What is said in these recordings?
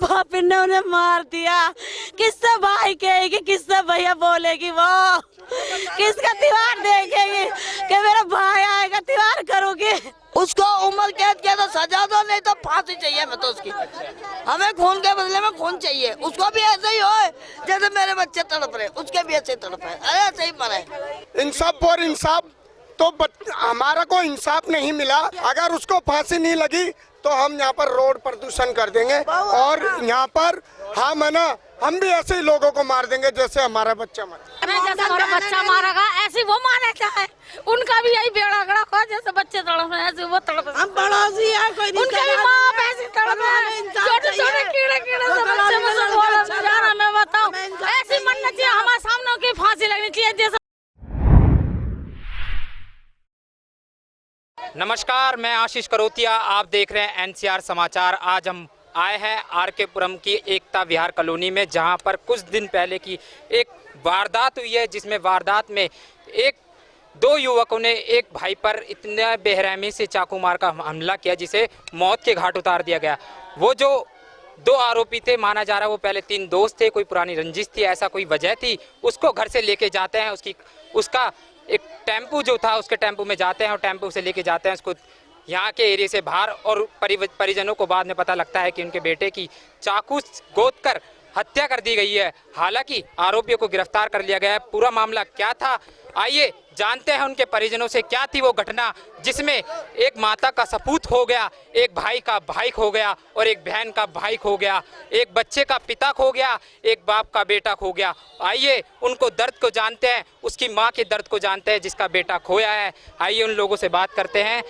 पापी ने उन्हें मार दिया। किससे भाई कहेगी, किससे भैया बोलेगी, वो किसका त्योहार देखेगी कि मेरा भाई आएगा त्योहार करोगे। उसको उम्र कैद किया तो सजा दो, नहीं तो फांसी चाहिए हमें तो उसकी। हमें खून के बदले में खून चाहिए। उसको भी ऐसे ही हो जैसे मेरे बच्चे तड़प रहे, उसके भी ऐसे तड़प है, ऐसे ही मरे। इंसाफ और इंसाफ तो हमारा को इंसाफ नहीं मिला। अगर उसको फांसी नहीं लगी तो हम यहाँ पर रोड प्रदूषण कर देंगे और यहाँ पर हम है ना, हम भी ऐसे ही लोगों को मार देंगे जैसे हमारा बच्चा मरा। जैसे हमारा बच्चा मारा गया ऐसे वो मारना चाहे, उनका भी यही बेड़ा गड़ा हो जैसे बच्चे तड़प रहे ऐसे वो तड़प रहे। हम पड़ोसी हैं, कोई उनके भी माँ ऐसे तड़प रहे, छोटे छोटे कीड़े कीड़े से बच्चे मुझे बोल रहा, मैं बताऊं ऐसी मरना चाहिए, हमारे सामने की फांसी लगनी चाहिए जैसे। नमस्कार, मैं आशीष करोतिया, आप देख रहे हैं एनसीआर समाचार। आज हम आए हैं आरके पुरम की एकता विहार कॉलोनी में, जहां पर कुछ दिन पहले की एक वारदात हुई है, जिसमें वारदात में दो युवकों ने एक भाई पर इतने बेरहमी से चाकू मार का हमला किया जिसे मौत के घाट उतार दिया गया। वो जो दो आरोपी थे, माना जा रहा है वो पहले 3 दोस्त थे, कोई पुरानी रंजिश थी, ऐसा कोई वजह थी। उसको घर से लेके जाते हैं, उसका एक टेम्पू जो था उसके टेम्पू में जाते हैं और टेम्पू से लेके जाते हैं उसको यहाँ के एरिया से बाहर। और परिजनों को बाद में पता लगता है कि उनके बेटे की चाकू गोद कर हत्या कर दी गई है। हालांकि आरोपियों को गिरफ्तार कर लिया गया है। पूरा मामला क्या था, आइए जानते हैं उनके परिजनों से। क्या थी वो घटना जिसमें एक माता का सपूत हो गया, एक भाई का भाई खो गया और एक बहन का भाई खो गया, एक बच्चे का पिता खो गया, एक बाप का बेटा खो गया। आइए उनको दर्द को जानते हैं, उसकी माँ के दर्द को जानते हैं जिसका बेटा खोया है। आइए उन लोगों से बात करते हैं,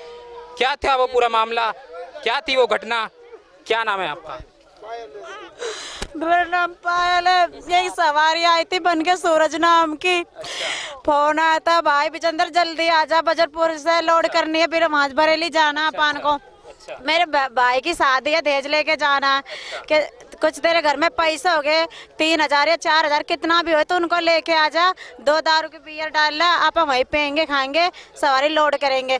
क्या था वो पूरा मामला, क्या थी वो घटना। क्या नाम है आपका? मेरा नाम पायल है। यही सवारी आई थी बन के सूरज नाम की। फोन आया था, भाई विजेंद्र जल्दी आजा, बजरपुर से लोड करनी है, फिर माज बरेली जाना अपन को। मेरे भाई की शादी है, दहेज लेके जाना है कि कुछ तेरे घर में पैसे हो गए 3000 या 4000 कितना भी हो तो उनको लेके आजा, 2 दारू की बियर डाल ला, आप वहीं पेंगे खाएंगे, सवारी लोड करेंगे।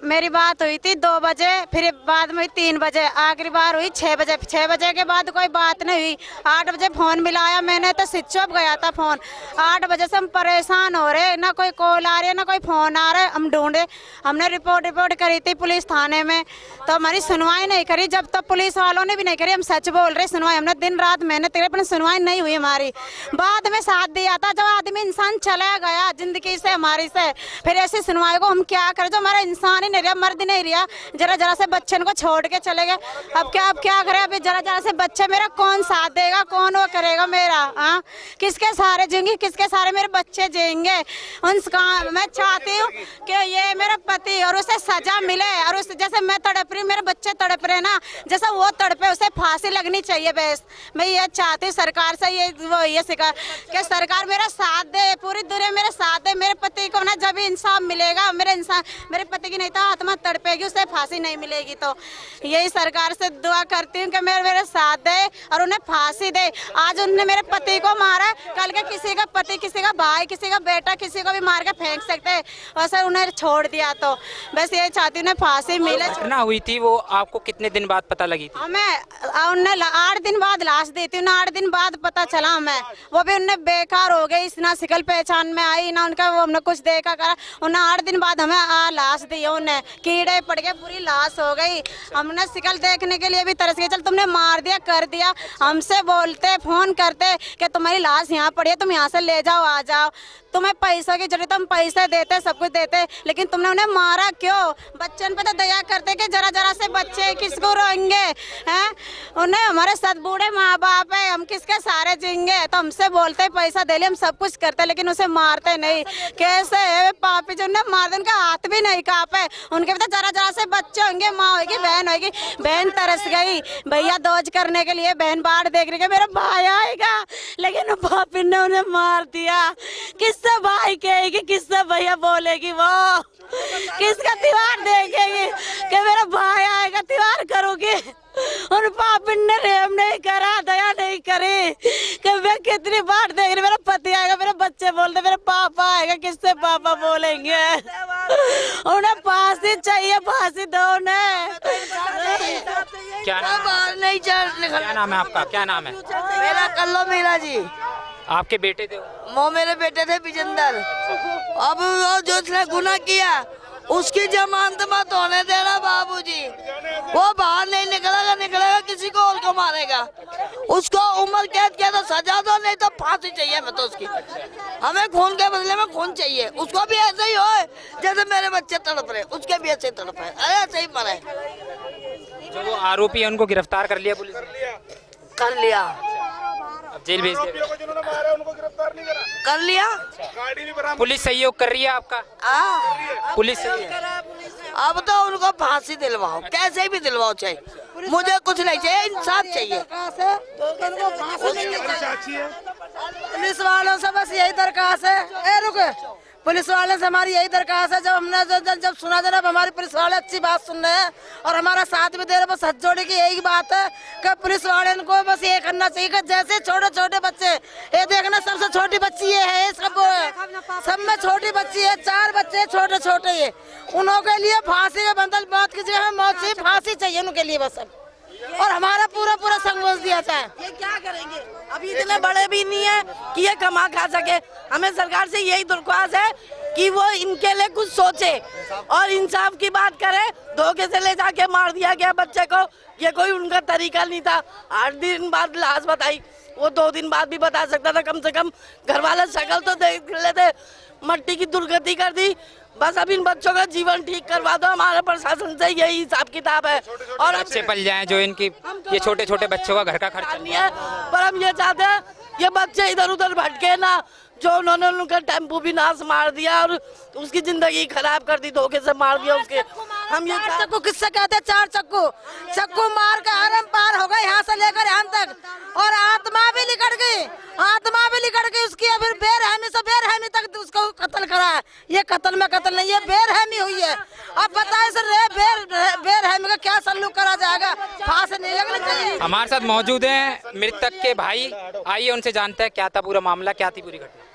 मेरी बात हुई थी 2 बजे, फिर बाद में 3 बजे, आखिरी बार हुई 6 बजे। 6 बजे के बाद कोई बात नहीं हुई। 8 बजे फोन मिलाया मैंने तो स्विच ऑफ गया था फोन। 8 बजे से हम परेशान हो रहे, ना कोई कॉल आ रही है ना कोई फोन आ रहा है। हम ढूंढे, हमने रिपोर्ट करी थी पुलिस थाने में, तो हमारी सुनवाई नहीं करी। जब तक पुलिस वालों ने भी नहीं करी, हम सच बोल रहे, सुनवाई हमने दिन रात मेहनत करी, पर सुनवाई नहीं हुई हमारी। बाद में साथ दिया था जब आदमी इंसान चला गया जिंदगी से हमारी से, फिर ऐसी सुनवाई को हम क्या करें? जो हमारा इंसान ही नहीं रहा, मर्द नहीं रहा, जरा से बच्चे को छोड़ के चले गए। अब क्या करें? अभी जरा से बच्चे, मेरा कौन साथ देगा, कौन वो करेगा मेरा? हाँ, किसके सहारे जिएंगे, किसके सहारे मेरे बच्चे जिएंगे? मैं चाहती हूँ कि ये मेरा पति और उसे सजा मिले, और उस जैसे मैं तड़प रही, मेरे बच्चे तड़प रहे ना, जैसा वो तड़पे, उसे फांसी लगनी चाहिए। बस मैं ये चाहती हूँ सरकार से, ये सिखा कि सरकार मेरा साथ दे, पूरी दुनिया मेरा साथ दे। मेरे पति को ना जब इंसाफ मिलेगा, मेरे पति की नहीं तो आत्मा तड़पेगी, उसे फांसी नहीं मिलेगी। तो यही सरकार से दुआ करती हूँ कि मेरे साथ दे और उन्हें फांसी दे। आज उन्होंने मेरे पति को मारा, कल के किसी का पति, किसी का भाई, किसी का बेटा, किसी को भी मार के फेंक सकते, और सर उन्हें छोड़ दिया। तो बस यही चाहती हूँ उन्हें फांसी मिले। घटना हुई थी वो आपको कितने दिन बाद पता लगी थी? हमें 8 दिन बाद लाश दी थी, 8 दिन बाद पता चला हमें। वो भी उन्हें बेकार हो गई, ना शिकल पहचान में आई ना उनका, वो हमने कुछ देखा करा। उन्हें 8 दिन बाद हमें लाश दी, उन्हें कीड़े पड़ गए, पूरी लाश हो गई। हमने शिकल देखने के लिए भी तरस गए, चल तुमने मार दिया कर दिया, हमसे बोलते फोन करते कि तुम्हारी लाश यहाँ पड़ी है, तुम यहाँ से ले जाओ, आ जाओ, तुम्हें पैसों की जरूरत, हम पैसे देते, सब कुछ देते, लेकिन तुमने उन्हें मारा क्यों? बच्चन पे तो दया करते कि जरा से बच्चे किसको रोएंगे हैं? उन्हें हमारे साथ बूढ़े माँ बाप है, हम किसके सहारे जिएंगे? तो हमसे बोलते पैसा दे ले, हम सब कुछ करते, लेकिन उसे मारते नहीं। कैसे पापी जो उन्हें मार दे, उनका हाथ भी नहीं कांपे, उनके भी तो जरा से बच्चे होंगे, माँ होगी, बहन होगी। बहन तरस गई भैया दौज करने के लिए, बहन बाढ़ देख रही है मेरा भाई आएगा, लेकिन पापी ने उन्हें मार दिया। किससे भाई कहेगी, किससे भैया बोलेगी, वो किसका त्योहार देखेगी कि मेरा भाई आएगा त्योहार करोगे? उन पापी ने रेम नहीं करा, दया नहीं करी कि मैं कितनी बार देख रही, मेरा पति आएगा, मेरे बच्चे बोलते मेरे पापा आएगा, किससे पापा बोलेंगे। उन्हें फांसी चाहिए, फांसी दो उन्हें। क्या नाम बाहर नहीं क्या नाम है आपका? क्या नाम है? मेरा कल्लो मीरा जी, आपके बेटे थे? वो मेरे बेटे थे विजेंदर। अब वो जो उसने गुनाह किया उसकी जमानत मत होने देना बाबूजी। वो बाहर नहीं निकलेगा किसी को और को मारेगा। उसको उम्र कैद किया तो सजा दो, नहीं तो फांसी चाहिए हमें तो उसकी। हमें खून के बदले में खून चाहिए। उसको भी ऐसे ही हो जैसे मेरे बच्चे तड़प रहे, उसके भी ऐसे तड़प है। अरे ऐसे ही मरे। जो वो आरोपी है उनको गिरफ्तार कर लिया पुलिस ने? कर लिया, अब जेल भेज दिया। कर लिया। पुलिस सहयोग कर रही है आपका? पुलिस अब तो उनको फांसी दिलवाओ, कैसे भी दिलवाओ, चाहिए मुझे कुछ नहीं चाहिए, इंसाफ चाहिए। पुलिस वालों से बस यही दरखास्त है। रुक, पुलिस वाले से हमारी यही दरखास्त है। जब हमने जब सुना जनाब हमारे पुलिस वाले अच्छी बात सुन रहे हैं और हमारा साथ भी दे रहे, बस हाथ जोड़े की यही बात है कि पुलिस वाले को बस ये करना चाहिए कि जैसे छोटे छोटे बच्चे, ये देखना सबसे छोटी बच्ची ये है, सब में छोटी बच्ची है, 4 बच्चे छोटे छोटे, ये उन्हों के लिए फांसी का बंदल, मौत की जगह मौत से फांसी चाहिए उनके लिए बस। और हमारा पूरा संघर्ष दिया जाए। ये क्या करेंगे, अभी इतने बड़े भी नहीं है कि ये कमा खा सके। हमें सरकार से यही दरख्वास्त है कि वो इनके लिए कुछ सोचे और इंसाफ की बात करे। धोखे से ले जाके मार दिया गया बच्चे को, ये कोई उनका तरीका नहीं था। 8 दिन बाद लाश बताई, वो 2 दिन बाद भी बता सकता था, कम से कम घर वाले शक्ल तो देख लेते। मट्टी की दुर्गति कर दी। बस अब इन बच्चों का जीवन ठीक करवा दो, हमारे प्रशासन से यही हिसाब किताब है। और बच्चे पल जाएं जो इनकी, ये छोटे छोटे बच्चों का घर का खर्चा नहीं है, पर हम ये चाहते हैं ये बच्चे इधर उधर भटके ना। जो उन्होंने उनका टेम्पो भी नाश मार दिया और उसकी जिंदगी खराब कर दी, धोखे से मार दिया उसके। हम ये चक्कू किससे कहते हैं, 4 चक्कू मार के हरम पार हो गए यहाँ से लेकर यहाँ तक। और आत्मा भी निकट गई, उसकी अभी बेरहमी से बेरहमी तक उसको कत्ल करा है। ये कत्ल में कत्ल नहीं, ये बेरहमी हुई है। अब बताए सर बेरहमी का क्या सलूक करा जाएगा, फांसी नहीं लगनी चाहिए। हमारे साथ मौजूद हैं मृतक के भाई, आइए उनसे जानते हैं क्या था पूरा मामला, क्या थी पूरी घटना।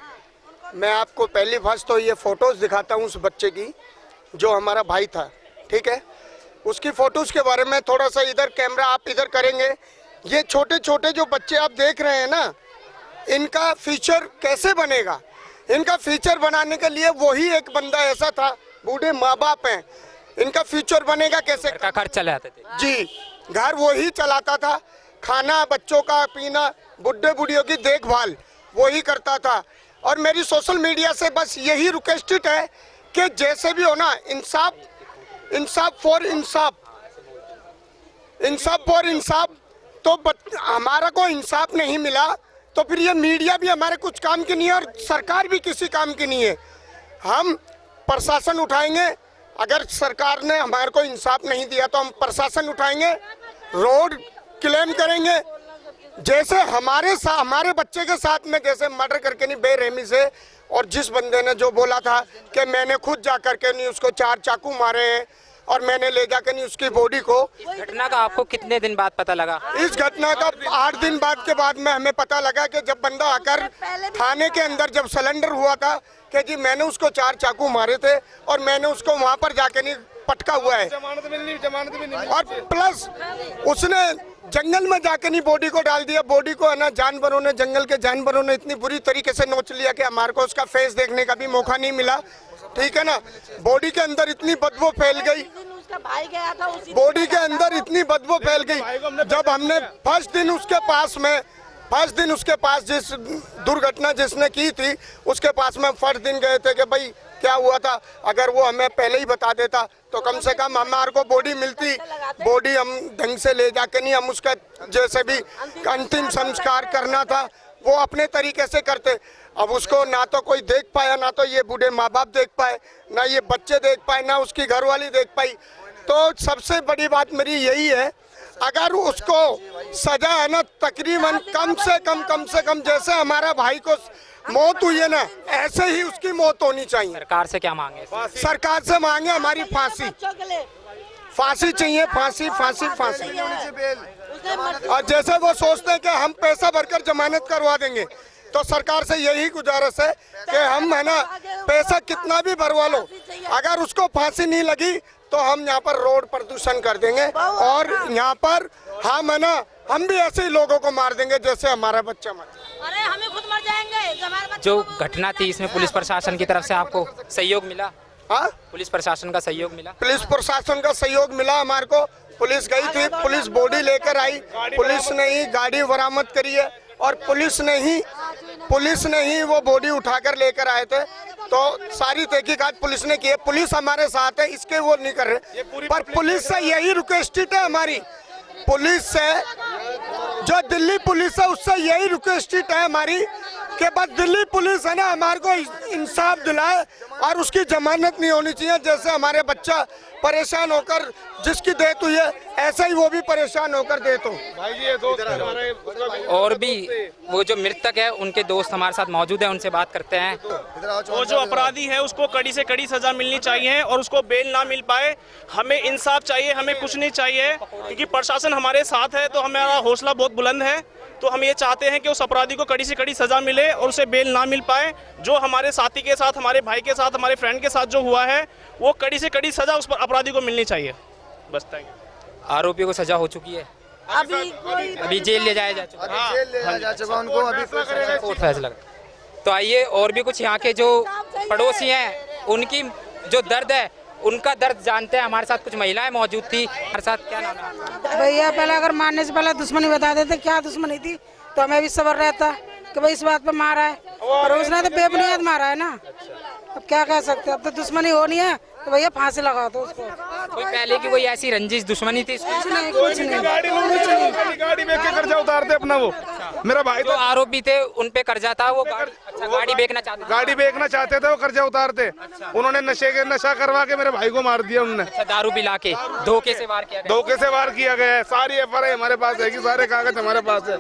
मैं आपको पहली फर्स्ट तो ये फोटोज दिखाता हूँ उस बच्चे की जो हमारा भाई था, ठीक है। उसकी फोटोज के बारे में थोड़ा सा इधर कैमरा आप इधर करेंगे। ये छोटे छोटे जो बच्चे आप देख रहे हैं ना, इनका फ्यूचर कैसे बनेगा। इनका फ्यूचर बनाने के लिए वही एक बंदा ऐसा था, बूढ़े माँ बाप हैं, इनका फ्यूचर बनेगा कैसे। घर का खर्च चलाते थे जी, घर वही चलाता था, खाना, बच्चों का पीना, बुढ़े बुढ़ियों की देखभाल वही करता था। और मेरी सोशल मीडिया से बस यही रिक्वेस्ट है कि जैसे भी हो ना, इंसाफ फॉर इंसाफ। तो हमारा को इंसाफ नहीं मिला तो फिर ये मीडिया भी हमारे कुछ काम की नहीं है और सरकार भी किसी काम की नहीं है। हम प्रशासन उठाएंगे, अगर सरकार ने हमारे को इंसाफ नहीं दिया तो हम प्रशासन उठाएंगे, रोड क्लेम करेंगे। जैसे हमारे बच्चे के साथ में जैसे मर्डर करके नहीं, बेरहमी से। और जिस बंदे ने जो बोला था कि मैंने खुद जा करके नहीं उसको 4 चाकू मारे हैं और मैंने ले जाकर नहीं उसकी बॉडी को। इस घटना का आपको कितने दिन बाद पता लगा? इस घटना का 8 दिन बाद के बाद में हमें पता लगा कि जब बंदा आकर थाने के अंदर जब सिलेंडर हुआ था कि जी मैंने उसको 4 चाकू मारे थे और मैंने उसको वहाँ पर जाके नहीं पटका हुआ है। जमानत भी नहीं। और प्लस उसने जंगल में जाके नहीं बॉडी को डाल दिया। बॉडी को है ना जानवरों ने, जंगल के जानवरों ने इतनी बुरी तरीके से नोच लिया कि हमारे को उसका फेस देखने का भी मौका नहीं मिला, ठीक है ना। बॉडी के अंदर इतनी बदबू फैल गई, बॉडी के अंदर इतनी बदबू फैल गई। जब हमने फर्स्ट दिन उसके पास जिस दुर्घटना जिसने की थी उसके पास में फर्स्ट दिन गए थे कि भाई क्या हुआ था। अगर वो हमें पहले ही बता देता तो कम से कम हमारे को बॉडी मिलती, बॉडी हम ढंग से ले जाके नहीं, हम उसका जैसे भी अंतिम संस्कार करना था वो अपने तरीके से करते। अब उसको ना तो कोई देख पाया, ना तो ये बूढ़े माँ बाप देख पाए, ना ये बच्चे देख पाए, ना उसकी घरवाली देख पाई। तो सबसे बड़ी बात मेरी यही है, अगर उसको सजा है ना तकरीबन कम से कम जैसे हमारा भाई को मौत हुई है ना ऐसे ही उसकी मौत होनी चाहिए। सरकार से क्या मांगे? सरकार से मांगे हमारी फांसी चाहिए, फांसी फांसी फांसी। और जैसे वो सोचते हैं कि हम पैसा भरकर जमानत करवा देंगे, तो सरकार से यही गुजारिश है कि हम है ना पैसा कितना भी भरवा लो, अगर उसको फांसी नहीं लगी तो हम यहाँ पर रोड प्रदूषण कर देंगे और यहाँ पर हम है ना हम भी ऐसे ही लोगों को मार देंगे जैसे हमारा बच्चा मर। अरे हमें खुद मर जाएंगे। जो घटना थी इसमें पुलिस प्रशासन की तरफ से आपको सहयोग मिला? हाँ, पुलिस प्रशासन का सहयोग मिला? पुलिस प्रशासन का सहयोग मिला हमारे को। पुलिस गई थी, पुलिस बॉडी लेकर आई, पुलिस ने ही गाड़ी बरामद करी है और पुलिस ने ही वो बॉडी उठाकर लेकर आए थे। तो सारी तहकीकात पुलिस ने की है, पुलिस हमारे साथ है, इसके वो नहीं कर रहे। पर पुलिस से यही रिक्वेस्ट है हमारी, पुलिस से जो दिल्ली पुलिस है उससे यही रिक्वेस्ट है हमारी कि बस दिल्ली पुलिस है ना हमारे को इंसाफ दिलाए और उसकी जमानत नहीं होनी चाहिए। जैसे हमारे बच्चा परेशान होकर जिसकी डेथ हुई है, ऐसा ही वो भी परेशान होकर डेथ हो। और भी वो जो मृतक है उनके दोस्त हमारे साथ मौजूद है, उनसे बात करते हैं। वो जो अपराधी है उसको कड़ी से कड़ी सजा मिलनी चाहिए और उसको बेल ना मिल पाए। हमें इंसाफ चाहिए, हमें कुछ नहीं चाहिए, क्योंकि प्रशासन हमारे साथ है तो हमारा हौसला बहुत बुलंद है। तो हम ये चाहते हैं कि उस अपराधी को कड़ी से कड़ी सजा मिले और उसे बेल ना मिल पाए। जो हमारे साथी के साथ, हमारे भाई के साथ, हमारे फ्रेंड के साथ जो हुआ है वो कड़ी से कड़ी सजा उस पर अपराधी को मिलनी चाहिए। बस थैंक यू। आरोपी को सजा हो चुकी है, अभी जेल ले जाया जा चुका उनको अभी कोर्ट फैसला। तो आइए और भी कुछ यहाँ के जो पड़ोसी हैं उनकी जो दर्द है उनका दर्द जानते हैं। हमारे साथ कुछ महिलाएं मौजूद थी, हमारे साथ क्या नाम है? भैया पहले अगर मारने से पहले दुश्मनी बता देते क्या दुश्मनी थी तो हमें भी सब्र रहता कि भाई इस बात पे मारा है, और उसने तो बेबुनियाद मारा है ना। अब क्या कह सकते हैं, अब तो दुश्मनी होनी है तो भैया फांसी लगा दो उसको। कोई पहले की कोई ऐसी रंजिश दुश्मनी थी? कुछ नहीं, कुछ नहीं। गाड़ी बेच के कर्जा उतारते अपना, वो मेरा भाई जो आरोपी थे उन पे कर्जा था, वो गाड़ी बेचना चाहते थे। गाड़ी बेचना चाहते थे, वो कर्जा उतारते। उन्होंने नशा करवा के मेरे भाई को मार दिया उन्होंने। अच्छा, दारू पिला के धोखे से वार किया गया। धोखे से वार किया गया है। सारी एफआईआर हमारे पास है कि सारे कागज हमारे पास है।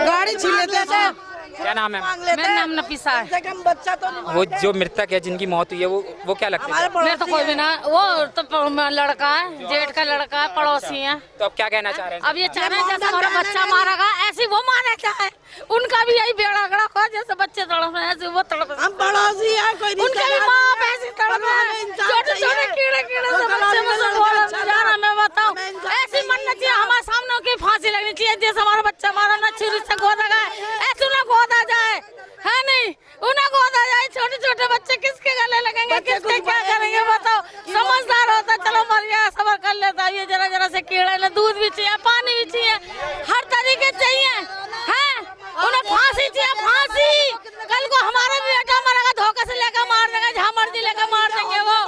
गाड़ी छीन लेते हैं। क्या नाम है? मेरा नाम नफीसा है। बच्चा तो वो जो मृतक है जिनकी मौत हुई है वो क्या लगता है? मेरे तो कोई भी ना, वो तो लड़का है, जेठ का लड़का है, पड़ोसी है। तो अब क्या कहना चाह रहे हैं? अब ये चाह रहे हैं जैसे हमारा बच्चा मारा गया ऐसे वो मारे चाहे, उनका भी यही बेड़ा गड़ा हो, जैसे बच्चे तड़प रहे हैं ऐसे वो तड़प। हम पड़ोसी हैं, कोई उनके भी माँ ऐसे तड़प रहे हैं, छोटे छोटे कीड़े से बच्चे मुझे मैं बताऊँ ऐसी मनना चाहिए। हमारे सामने की फांसी लगनी चाहिए, जैसे हमारा बच्चा मारा ना छुरी से गोदा गया ऐसे उन्हें गोदा जाए, है नहीं, उन्हें गोदा जाए। छोटे छोटे बच्चे किसके गले लगेंगे, किसके क्या करेंगे बताओ। समझदार होता चलो मर गया सबर कर लेता, ये जरा जरा से कीड़े ने दूध भी चाहिए, पानी भी चाहिए, हर तरीके चाहिए, है उन्हें फांसी चाहिए, फांसी। कल को हमारा भी बेटा मरेगा, धोखे से लेकर मार देंगे, जहाँ मर्जी लेकर मार देंगे। वो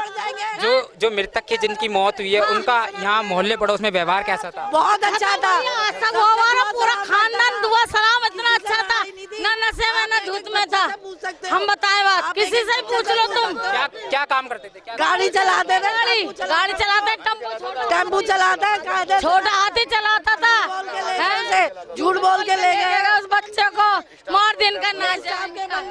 जो मृतक की जिनकी मौत हुई है उनका यहाँ मोहल्ले पड़ोस में व्यवहार कैसा था? बहुत अच्छा था, सब हमारा पूरा खानदान दुआ सलाम इतना अच्छा था, ना नशे में ना धूत में था। हम बताए बात, किसी से पूछ लो तुम। क्या काम करते थे? क्या गाड़ी चलाते थे, गाड़ी चलाते, टेम्पू चलाता, छोटा हाथी चलाता था, झूठ बोल के ले गए उस बच्चे को मार दिन का नाच।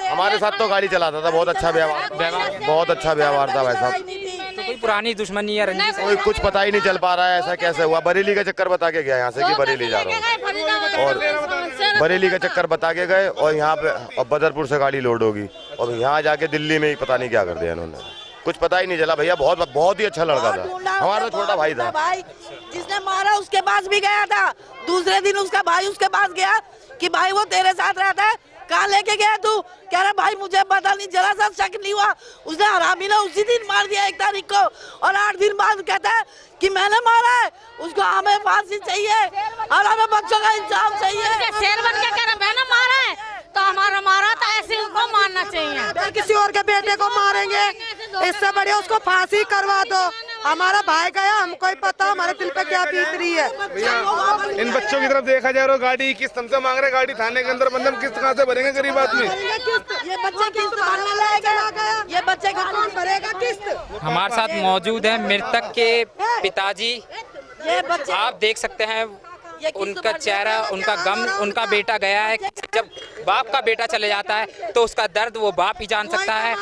हमारे साथ तो गाड़ी चलाता था, बहुत अच्छा व्यवहार, बहुत अच्छा व्यवहार था भाई साहब। तो कोई पुरानी दुश्मनी या रंजिश? कोई कुछ पता ही नहीं चल पा रहा है ऐसा कैसे हुआ। बरेली का चक्कर बता के गया यहाँ से कि बरेली जा रहा हूँ, और बरेली का चक्कर बता के गए और यहाँ पे अब बदरपुर से गाड़ी लोड होगी और यहाँ जाके दिल्ली में ही पता नहीं क्या कर दिया इन्होंने, कुछ पता ही नहीं चला। भैया बहुत ही अच्छा लड़का था, हमारा तो छोटा भाई था। भाई जिसने मारा उसके पास भी गया था, दूसरे दिन उसका भाई उसके पास गया कि भाई वो तेरे साथ रहता है, कहाँ लेके गया तू? कह रहा भाई मुझे पता नहीं, जरा सा शक नहीं हुआ। उसने हरामी ने उसी दिन मार दिया 1 तारीख को, और 8 दिन बाद कहता है कि मैंने मारा है उसको, हमें फांसी चाहिए और हमें बच्चों का इंसाफ चाहिए। शेर बन के कह रहा मैंने मारा है तो हमारा मारा था, ऐसे उसको मारना चाहिए। किसी और के बेटे को मारेंगे, इससे बढ़िया उसको फांसी करवा दो। हमारा भाई गया, हमको ही पता हमारे दिल पे क्या बीत रही है। इन बच्चों की तरफ देखा जाए, गाड़ी किस्त हमसे मांग रहे, गाड़ी थाने के अंदर बंद, हम किस्त कहाँ से भरेंगे गरीब आदमी? ये बच्चे किस्त भरने लाएगा, ये बच्चे कौन भरेगा किस्त? हमारे साथ मौजूद है मृतक के पिताजी। ये बच्चे आप देख सकते हैं उनका चेहरा, उनका गम, उनका बेटा गया है। जब बाप का बेटा चले जाता है तो उसका दर्द वो बाप ही जान सकता है,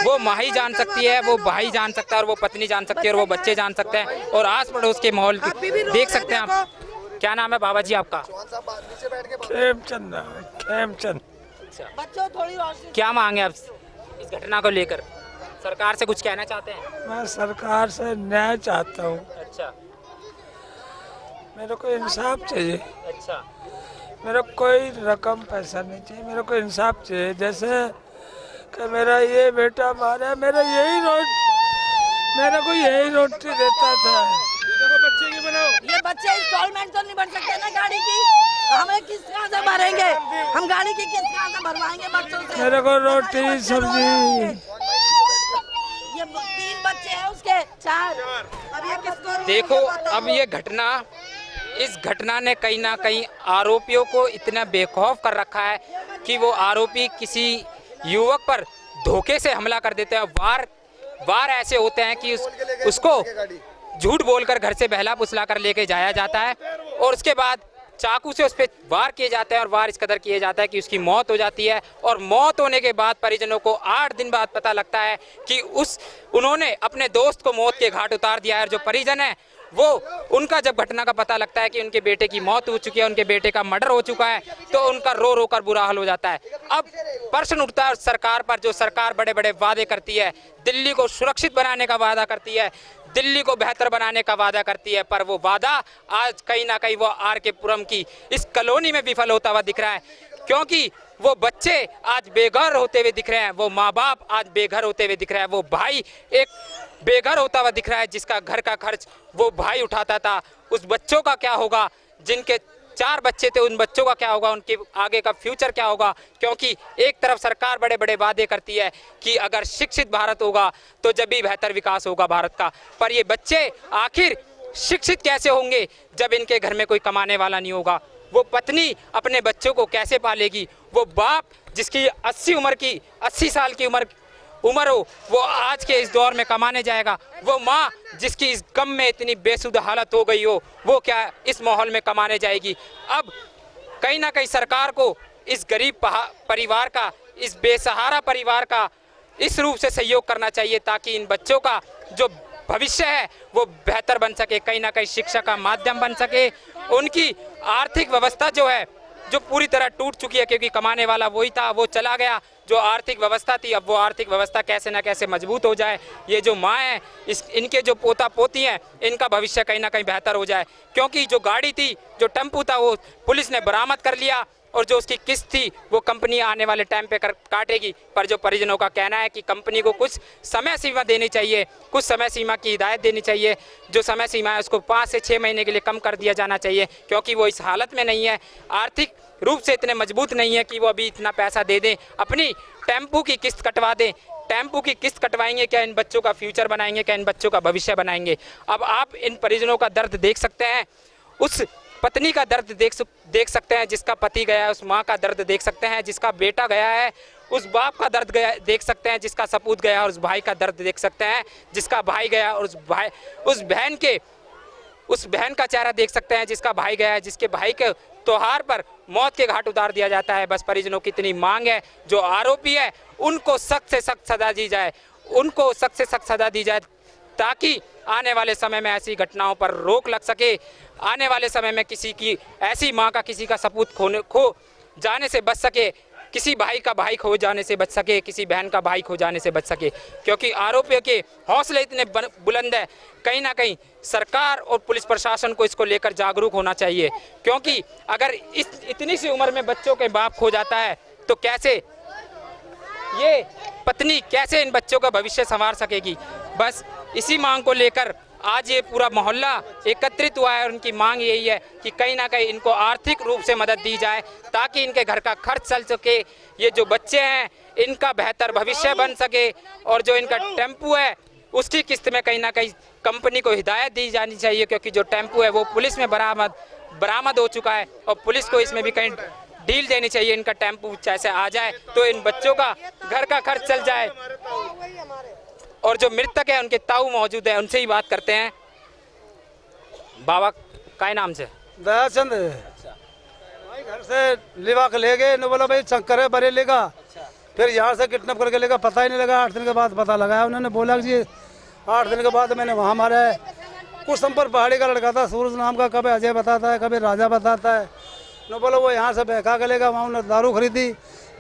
वो माँ ही जान सकती है, वो भाई जान सकता है, और वो पत्नी जान सकती है, और वो बच्चे जान सकते हैं, और आस पड़ोस के माहौल देख सकते हैं आप। क्या नाम है बाबा जी आपका? खेमचंद। खेमचंद। बच्चों थोड़ी रोशनी। क्या मांगे आप इस घटना को लेकर? सरकार से कुछ कहना चाहते हैं? मैं सरकार से न्याय चाहता हूँ। अच्छा मेरे को इंसाफ चाहिए। अच्छा मेरे को कोई रकम पैसा नहीं चाहिए, मेरे को इंसाफ चाहिए। जैसे कि मेरा ये बेटा मारा, मेरे को यही रोटी देता था। ये बच्चे इंस्टॉलमेंट तो नहीं बन सकते ना गाड़ी की, हमें किस तरह से भरेंगे? हम गाड़ी की किस तरह से भरवाएंगे बच्चों से? मेरे को रोटी सब्जी। ये 3 बच्चे हैं उसके, 4। अब ये किसको देखो, अब ये घटना, इस घटना ने कहीं ना कहीं आरोपियों को इतना बेखौफ कर रखा है कि वो आरोपी किसी युवक पर धोखे से हमला कर देते हैं। वार ऐसे होते हैं कि उसको झूठ बोलकर घर से बहला फुसला कर लेके जाया जाता है, और उसके बाद चाकू से उस पर वार किए जाते हैं, और वार इस कदर किए जाता है कि उसकी मौत हो जाती है। और मौत होने के बाद परिजनों को 8 दिन बाद पता लगता है कि उन्होंने अपने दोस्त को मौत के घाट उतार दिया है। और जो परिजन है वो, उनका जब घटना का पता लगता है कि उनके बेटे की मौत हो चुकी है, उनके बेटे का मर्डर हो चुका है, तो उनका रो रो कर बुरा हाल हो जाता है। अब प्रश्न उठता है सरकार पर। जो सरकार बड़े बड़े वादे करती है, दिल्ली को सुरक्षित बनाने का वादा करती है, दिल्ली को बेहतर बनाने का वादा करती है, पर वो वादा आज कहीं ना कहीं वो आर.के. पुरम की इस कॉलोनी में विफल होता हुआ दिख रहा है। क्योंकि वो बच्चे आज बेघर होते हुए दिख रहे हैं, वो माँ बाप आज बेघर होते हुए दिख रहे हैं, वो भाई एक बेघर होता हुआ दिख रहा है, जिसका घर का खर्च वो भाई उठाता था। उस बच्चों का क्या होगा? जिनके 4 बच्चे थे, उन बच्चों का क्या होगा? उनके आगे का फ्यूचर क्या होगा? क्योंकि एक तरफ सरकार बड़े बड़े वादे करती है कि अगर शिक्षित भारत होगा तो जब भी बेहतर विकास होगा भारत का, पर ये बच्चे आखिर शिक्षित कैसे होंगे जब इनके घर में कोई कमाने वाला नहीं होगा? वो पत्नी अपने बच्चों को कैसे पालेगी? वो बाप जिसकी 80 साल की उम्र हो, वो आज के इस दौर में कमाने जाएगा? वो माँ जिसकी इस गम में इतनी बेसुध हालत हो गई हो, वो क्या इस माहौल में कमाने जाएगी? अब कहीं ना कहीं सरकार को इस गरीब परिवार का, इस बेसहारा परिवार का इस रूप से सहयोग करना चाहिए ताकि इन बच्चों का जो भविष्य है वो बेहतर बन सके, कहीं ना कहीं शिक्षा का माध्यम बन सके। उनकी आर्थिक व्यवस्था जो है, जो पूरी तरह टूट चुकी है, क्योंकि कमाने वाला वही था, वो चला गया। जो आर्थिक व्यवस्था थी, अब वो आर्थिक व्यवस्था कैसे ना कैसे मजबूत हो जाए। ये जो माँ है, इनके जो पोता पोती हैं, इनका भविष्य कहीं ना कहीं बेहतर हो जाए। क्योंकि जो गाड़ी थी, जो टेम्पू था, वो पुलिस ने बरामद कर लिया, और जो उसकी किस्त थी वो कंपनी आने वाले टाइम पे काटेगी। पर जो परिजनों का कहना है कि कंपनी को कुछ समय सीमा देनी चाहिए, कुछ समय सीमा की हिदायत देनी चाहिए। जो समय सीमा है उसको 5 से 6 महीने के लिए कम कर दिया जाना चाहिए, क्योंकि वो इस हालत में नहीं है, आर्थिक रूप से इतने मजबूत नहीं है कि वो अभी इतना पैसा दे दें, अपनी टेम्पू की किस्त कटवा दें। टेम्पू की किस्त कटवाएंगे क्या? इन बच्चों का फ्यूचर बनाएंगे क्या? इन बच्चों का भविष्य बनाएंगे? अब आप इन परिजनों का दर्द देख सकते हैं, उस पत्नी का दर्द देख सकते हैं जिसका पति गया है, उस माँ का दर्द देख सकते हैं जिसका बेटा गया है, उस बाप का दर्द गया देख सकते हैं जिसका सपूत गया, और उस भाई का दर्द देख सकते हैं जिसका भाई गया, और उस बहन का चेहरा देख सकते हैं जिसका भाई गया है, जिसके भाई के त्योहार पर मौत के घाट उतार दिया जाता है। बस परिजनों की इतनी मांग है, जो आरोपी है उनको सख्त से सख्त सजा दी जाए, उनको सख्त से सख्त सजा दी जाए, ताकि आने वाले समय में ऐसी घटनाओं पर रोक लग सके। आने वाले समय में किसी की ऐसी माँ का किसी का सपूत खो जाने से बच सके, किसी भाई का भाई खो जाने से बच सके, किसी बहन का भाई खो जाने से बच सके। क्योंकि आरोपियों के हौसले इतने बुलंद है, कहीं ना कहीं सरकार और पुलिस प्रशासन को इसको लेकर जागरूक होना चाहिए। क्योंकि अगर इतनी सी उम्र में बच्चों के बाप खो जाता है तो कैसे ये पत्नी, कैसे इन बच्चों का भविष्य संवार सकेगी? बस इसी मांग को लेकर आज ये पूरा मोहल्ला एकत्रित हुआ है, और उनकी मांग यही है कि कहीं ना कहीं इनको आर्थिक रूप से मदद दी जाए, ताकि इनके घर का खर्च चल सके, ये जो बच्चे हैं इनका बेहतर भविष्य बन सके, और जो इनका टेम्पू है उसकी किस्त में कहीं ना कहीं कंपनी को हिदायत दी जानी चाहिए। क्योंकि जो टेम्पू है वो पुलिस में बरामद हो चुका है, और पुलिस को इसमें भी कहीं डील देनी चाहिए, इनका टेम्पू जैसे आ जाए तो इन बच्चों का घर का खर्च चल जाए। और जो मृतक है उनके ताऊ मौजूद है, उनसे ही बात करते हैं। बाबा काय नाम से? दयाचंद भाई घर से लिवा के ले गए, ने बोला भाई चक्कर है बरेली का। फिर यहाँ से किडनैप करके लेगा, पता ही नहीं लगा। 8 दिन के बाद पता लगाया उन्होंने, बोला कि जी 8 दिन के बाद मैंने वहाँ मारा है। कुछ हम पर पहाड़ी का लड़का था सूरज नाम का, कभी अजय बताता है कभी राजा बताता है। न बोला वो यहाँ से बहका के लेगा, वहाँ उन्होंने दारू खरीदी,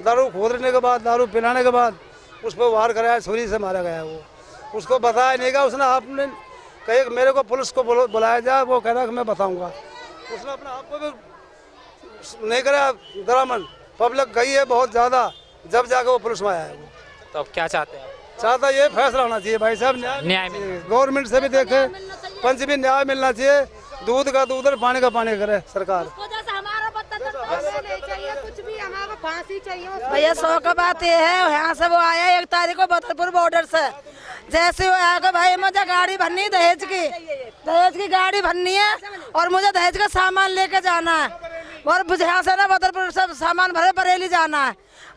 दारू खोदने के बाद, दारू पिलाने के बाद उस पर वार कराया, छुरी से मारा गया। वो उसको बताया नहीं गया, उसने आपने कहे मेरे को पुलिस को बुलाया जाए, वो कह रहा कि मैं बताऊँगा। उसने अपने आप को भी नहीं करा दरामद, पब्लिक गई है बहुत ज़्यादा, जब जाके वो पुलिस में आया है। वो तो अब क्या चाहते हैं? चाहता ये फैसला होना चाहिए भाई साहब, न्याय गवर्नमेंट से भी देखे, पंच भी न्याय मिलना चाहिए। दूध का दूध और पानी का पानी करे सरकार। भैया 100 का बात ये है, यहाँ से वो आया 1 तारीख को बदरपुर बॉर्डर से। जैसे वो आया भाई मुझे गाड़ी भरनी है, दहेज की गाड़ी भरनी है और मुझे दहेज का सामान लेके जाना है। और यहाँ से ना बदरपुर सब सामान भरे बरेली जाना है।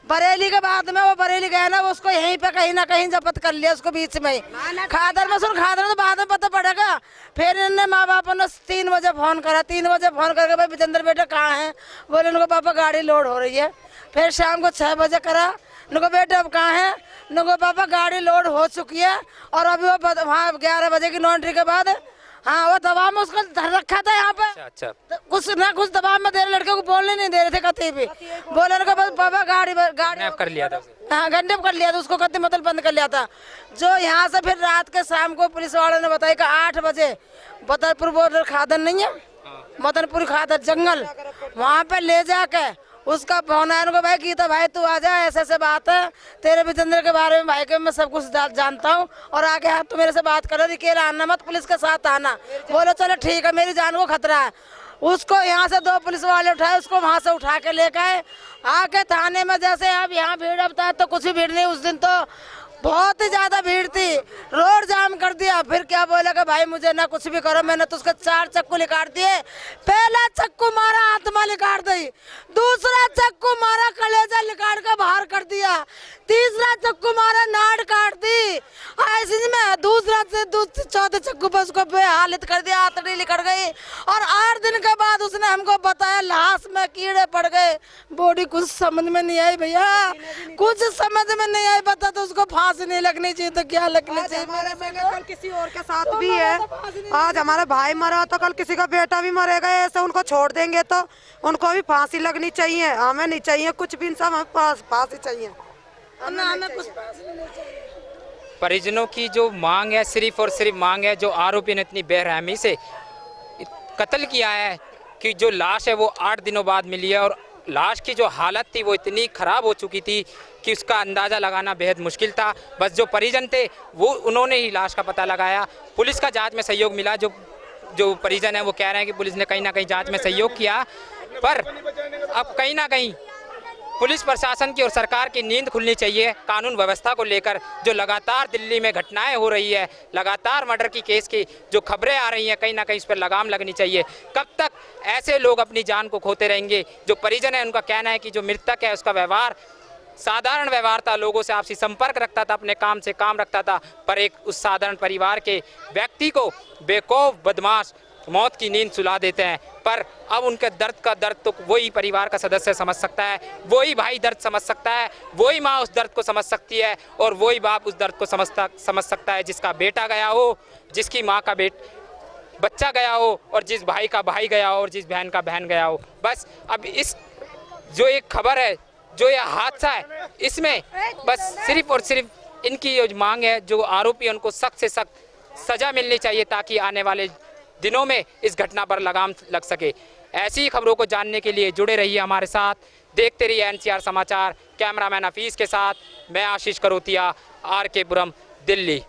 बरेली के बाद में वो बरेली गया ना, वो उसको यहीं पे कहीं ना कहीं जब्त कर लिया उसको बीच में ही। खादर में तो बाद में पता पड़ेगा। फिर इन्होंने माँ बाप ने 3 बजे फोन करा, 3 बजे फोन करके भाई विजेंद्र बेटा कहाँ हैं? बोले उनको पापा गाड़ी लोड हो रही है। फिर शाम को 6 बजे करा, उनको बेटा अब कहाँ है? उनको पापा गाड़ी लोड हो चुकी है और अभी वो वहाँ 11 बजे की नॉन्ट्री के बाद, हाँ वो दबाव में उसको धर रखा था यहाँ पे। अच्छा तो कुछ ना कुछ दबाव में दे रहे, लड़के को बोलने नहीं दे रहे थे कहीं भी। बोले उनको बस पापा गाड़ी कर लिया था, हाँ गंडप कर लिया था उसको, कत्ती मतलब बंद कर लिया था। जो यहाँ से फिर रात के शाम को पुलिस वालों ने बताया कि 8 बजे बदरपुर बॉर्डर खादर नहीं है, मदनपुर खादर जंगल, वहाँ पे ले जाके उसका फोन आया उनको, भाई गीता भाई तू आ जा, ऐसे ऐसे बात है तेरे विजेंद्र के बारे में भाई के मैं सब कुछ जानता हूँ और आगे हाथ तो मेरे से बात करो, अकेला आना मत, पुलिस के साथ आना। बोलो चलो ठीक है, मेरी जान को खतरा है। उसको यहाँ से 2 पुलिस वाले उठाए, उसको वहाँ से उठा के लेके आए आके थाने में। जैसे अब यहाँ भीड़ अब था तो कुछ भी भीड़ नहीं, उस दिन तो बहुत ही ज्यादा भीड़ थी, रोड जाम कर दिया। फिर क्या बोलेगा भाई मुझे ना कुछ भी करो, मैंने तो उसके 4 चक्कू निकाल दिए। पहला चक्कू मारा आत्मा निकाल दी, दूसरा चक्कू मारा कलेजा निकाल कर बाहर कर दिया, तीसरा चक्कू मारा नाड़ काट दी ऐसे में, दूसरा से चौथे चक्कू पर उसको बेहालत कर दिया, आतड़ी निकल गई। और 8 दिन के बाद उसने हमको बताया लाश में कीड़े पड़ गए। बॉडी कुछ समझ में नहीं आई भैया, कुछ समझ में नहीं आई। बता तो उसको फांसी नहीं लगनी चाहिए तो क्या लगनी चाहिए? कल किसी और के साथ भी है, आज हमारा भाई मरा तो कल किसी का बेटा भी मरेगा। ऐसे उनको छोड़ देंगे तो उनको भी फांसी लगनी चाहिए, हमें नहीं चाहिए कुछ भी, इंसान हमें फांसी चाहिए। हमें कुछ परिजनों की जो मांग है, सिर्फ और सिर्फ मांग है, जो आरोपी ने इतनी बेरहमी से कत्ल किया है कि जो लाश है वो 8 दिनों बाद मिली है और लाश की जो हालत थी वो इतनी ख़राब हो चुकी थी कि उसका अंदाज़ा लगाना बेहद मुश्किल था। बस जो परिजन थे वो उन्होंने ही लाश का पता लगाया। पुलिस का जांच में सहयोग मिला, जो परिजन है वो कह रहे हैं कि पुलिस ने कहीं ना कहीं जांच में सहयोग किया, पर अब कहीं ना कहीं पुलिस प्रशासन की और सरकार की नींद खुलनी चाहिए कानून व्यवस्था को लेकर। जो लगातार दिल्ली में घटनाएं हो रही है, लगातार मर्डर की केस की जो खबरें आ रही हैं, कहीं ना कहीं इस पर लगाम लगनी चाहिए। कब तक ऐसे लोग अपनी जान को खोते रहेंगे? जो परिजन है उनका कहना है कि जो मृतक है उसका व्यवहार साधारण व्यवहार था, लोगों से आपसी संपर्क रखता था, अपने काम से काम रखता था, पर एक उस साधारण परिवार के व्यक्ति को बेखौफ बदमाश मौत की नींद सुला देते हैं। पर अब उनके दर्द का दर्द तो वही परिवार का सदस्य समझ सकता है, वही भाई दर्द समझ सकता है, वही माँ उस दर्द को समझ सकती है और वही बाप उस दर्द को समझ सकता है जिसका बेटा गया हो, जिसकी माँ का बच्चा गया हो और जिस भाई का भाई गया हो और जिस बहन का बहन गया हो। बस अब इस जो एक खबर है, जो यह हादसा है, इसमें बस सिर्फ और सिर्फ इनकी जो मांग है, जो आरोपी है उनको सख्त से सख्त सज़ा मिलनी चाहिए ताकि आने वाले दिनों में इस घटना पर लगाम लग सके। ऐसी खबरों को जानने के लिए जुड़े रहिए हमारे साथ, देखते रहिए एनसीआर समाचार। कैमरामैन हफीज़ के साथ मैं आशीष करोतिया, आर के पुरम, दिल्ली।